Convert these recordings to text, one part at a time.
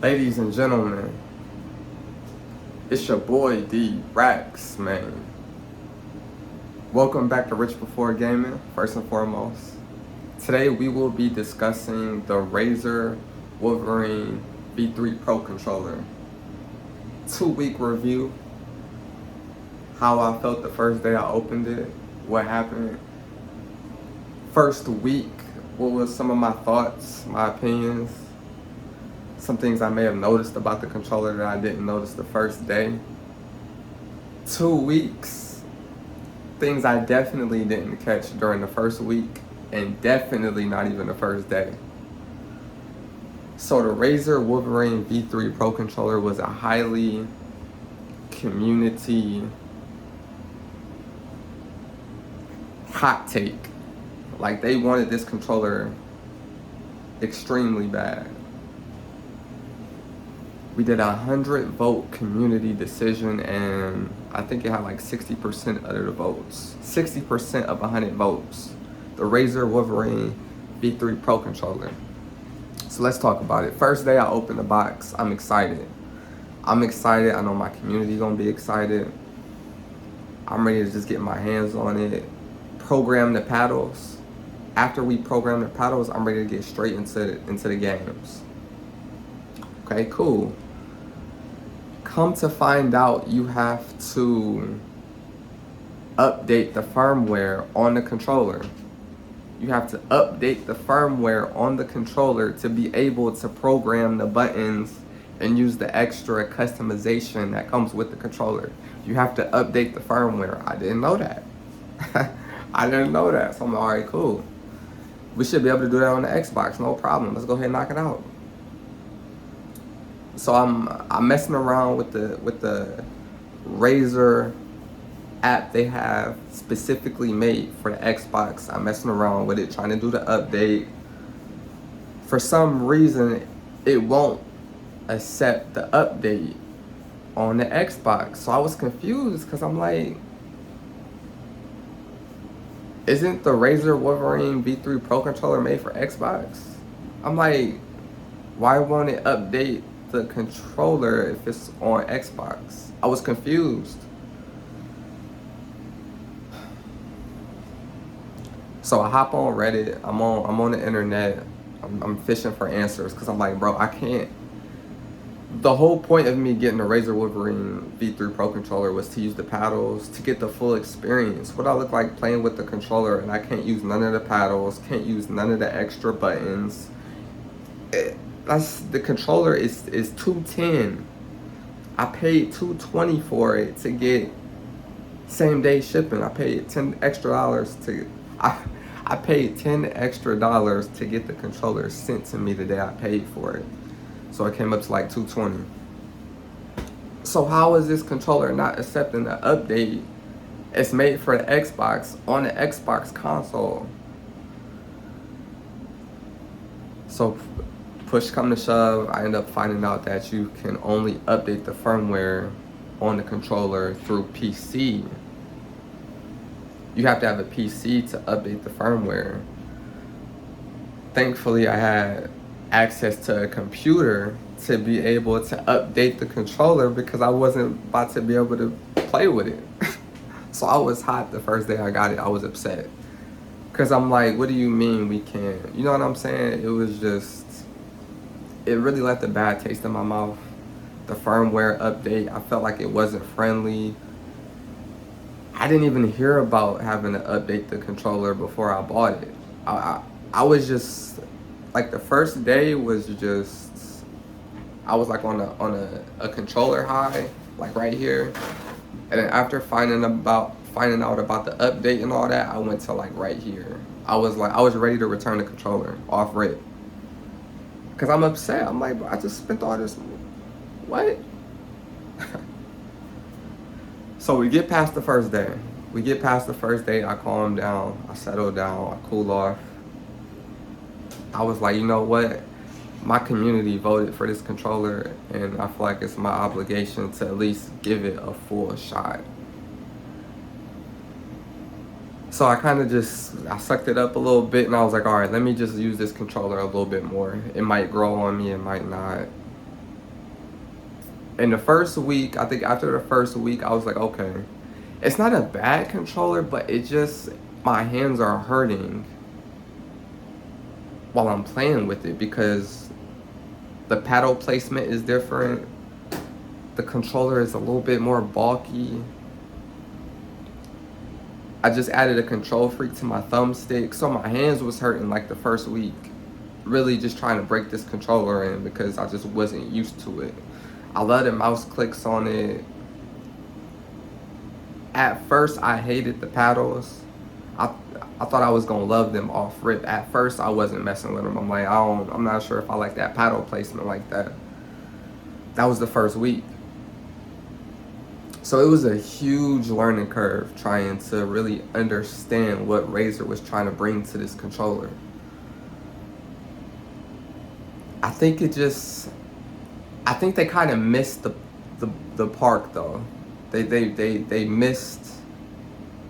Ladies and gentlemen, it's your boy D Rax, man. Welcome back to Rich Before Gaming, first and foremost. Today we will be discussing the Razer Wolverine V3 Pro controller. 2-week review, how I felt the first day I opened it, what happened. First week, what was some of my thoughts, my opinions, some things I may have noticed about the controller that I didn't notice the first day. 2 weeks, things I definitely didn't catch during the first week, and definitely not even the first day. So the Razer Wolverine V3 Pro controller was a highly community hot take. Like, they wanted this controller extremely bad. We did a 100-vote community decision, and I think it had like 60% of the votes. 60% of 100 votes. The Razer Wolverine V3 Pro controller. So let's talk about it. First day I opened the box, I'm excited. I know my community gonna be excited. I'm ready to just get my hands on it. Program the paddles. After we program the paddles, I'm ready to get straight into the games. Okay, cool. Come to find out, you have to update the firmware on the controller. You have to update the firmware on the controller to be able to program the buttons and use the extra customization that comes with the controller. You have to update the firmware. I didn't know that. I didn't know that. So I'm like, all right, cool. We should be able to do that on the Xbox, no problem. Let's go ahead and knock it out. So I'm messing around with the Razer app they have specifically made for the Xbox. I'm messing around with it, trying to do the update. For some reason, it won't accept the update on the Xbox. So I was confused because I'm like, isn't the Razer Wolverine V3 Pro controller made for Xbox? I'm like, why won't it update the controller if it's on Xbox? I was confused. So I hop on Reddit. I'm on the internet. I'm fishing for answers because I'm like, bro, I can't. The whole point of me getting the Razer Wolverine V3 Pro controller was to use the paddles to get the full experience. What I look like playing with the controller, and I can't use none of the paddles, can't use none of the extra buttons. The controller is $210. I paid $220 for it to get same day shipping. I paid $10 extra to I paid $10 extra to get the controller sent to me the day I paid for it. So it came up to like $220. So how is this controller not accepting the update? It's made for the Xbox on the Xbox console. So push come to shove, I end up finding out that you can only update the firmware on the controller through PC. You have to have a PC to update the firmware. Thankfully, I had access to a computer to be able to update the controller because I wasn't about to be able to play with it. So I was hot the first day I got it. I was upset because I'm like, what do you mean we can't? You know what I'm saying? It was just, it really left a bad taste in my mouth. The firmware update, I felt like it wasn't friendly. I didn't even hear about having to update the controller before I bought it. I was just, like, the first day was just, I was like on a controller high, like right here. And then after finding out about the update and all that, I went to like right here. I was ready to return the controller off rip. Cause I'm upset. I'm like, I just spent all this, what? So we get past the first day. I calm down, I settle down, I cool off. I was like, you know what? My community voted for this controller, and I feel like it's my obligation to at least give it a full shot. So I kind of I sucked it up a little bit, and I was like, all right, let me just use this controller a little bit more. It might grow on me, it might not. In the first week, I think after the first week, I was like, okay, it's not a bad controller, but it just, my hands are hurting while I'm playing with it because the paddle placement is different. The controller is a little bit more bulky. I just added a control freak to my thumbstick, so my hands was hurting like the first week. Really just trying to break this controller in because I just wasn't used to it. I love the mouse clicks on it. At first, I hated the paddles. I thought I was gonna love them off rip. At first, I wasn't messing with them. I'm like, I'm not sure if I like that paddle placement like that. That was the first week. So it was a huge learning curve trying to really understand what Razer was trying to bring to this controller. I think they kind of missed the park though. They missed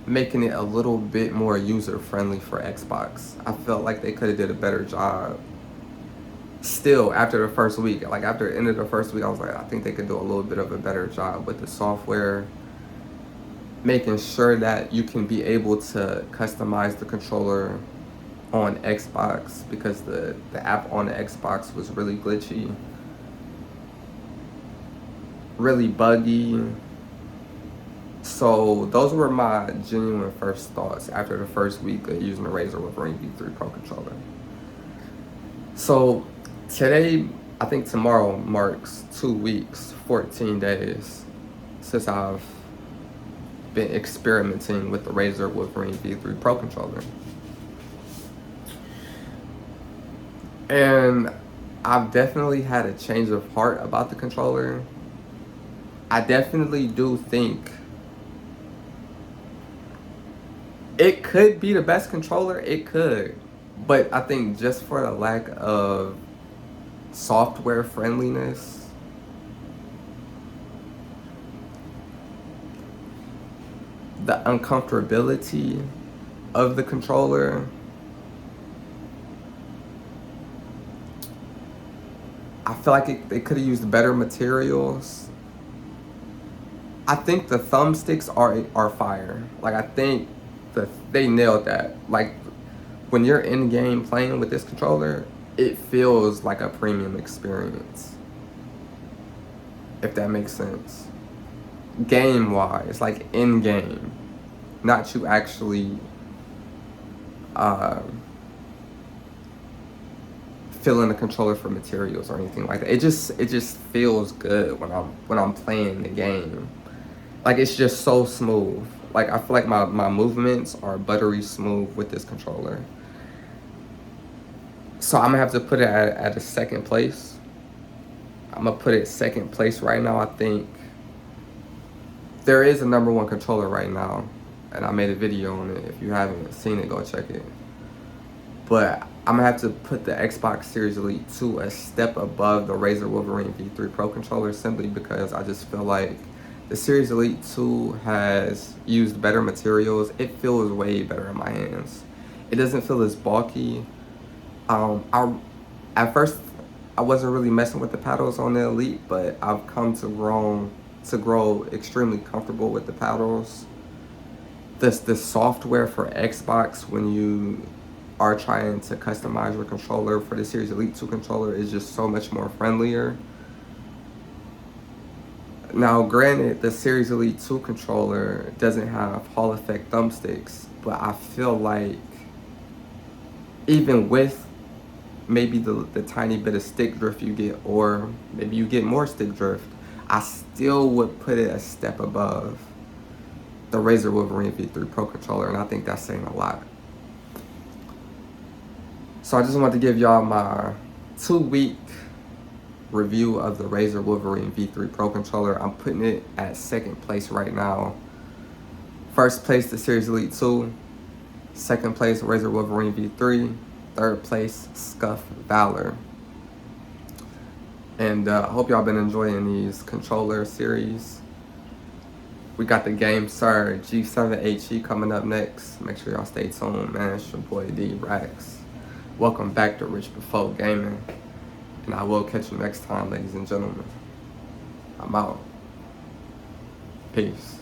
making it a little bit more user friendly for Xbox. I felt like they could have did a better job. Still, after the first week, like after the end of the first week, I was like, I think they could do a little bit of a better job with the software, making sure that you can be able to customize the controller on Xbox, because the app on the Xbox was really glitchy, really buggy. So those were my genuine first thoughts after the first week of using the Razer Wolverine V3 Pro controller. So today, I think tomorrow marks 2 weeks, 14 days since I've been experimenting with the Razer Wolverine V3 Pro controller. And I've definitely had a change of heart about the controller. I definitely do think it could be the best controller, it could. But I think just for the lack of software friendliness, the uncomfortability of the controller, I feel like they could have used better materials. I think the thumbsticks are fire. Like, I think they nailed that. Like, when you're in game playing with this controller, it feels like a premium experience, if that makes sense. Game wise, like in game, not you actually filling the controller for materials or anything like that. It just feels good when I'm playing the game. Like, it's just so smooth. Like, I feel like my movements are buttery smooth with this controller. So I'm gonna have to put it at a second place. I'm gonna put it second place right now. I think there is a #1 controller right now, and I made a video on it. If you haven't seen it, go check it. But I'm gonna have to put the Xbox Series Elite 2 a step above the Razer Wolverine V3 Pro controller, simply because I just feel like the Series Elite 2 has used better materials. It feels way better in my hands. It doesn't feel as bulky. At first, I wasn't really messing with the paddles on the Elite, but I've come to grow extremely comfortable with the paddles. The software for Xbox, when you are trying to customize your controller for the Series Elite 2 controller, is just so much more friendlier. Now, granted, the Series Elite 2 controller doesn't have Hall effect thumbsticks, but I feel like even with maybe the tiny bit of stick drift you get, or maybe you get more stick drift, I still would put it a step above the Razer Wolverine V3 Pro controller, and I think that's saying a lot. So I just wanted to give y'all my 2-week review of the Razer Wolverine V3 Pro controller. I'm putting it at second place right now. First place, the Series Elite 2. Second place, Razer Wolverine V3. Third place, Scuff Valor. And I hope y'all been enjoying these controller series. We got the Game Sir G7HE coming up next. Make sure y'all stay tuned, man. It's your boy D Rax. Welcome back to Rich Before Gaming. And I will catch you next time, ladies and gentlemen. I'm out. Peace.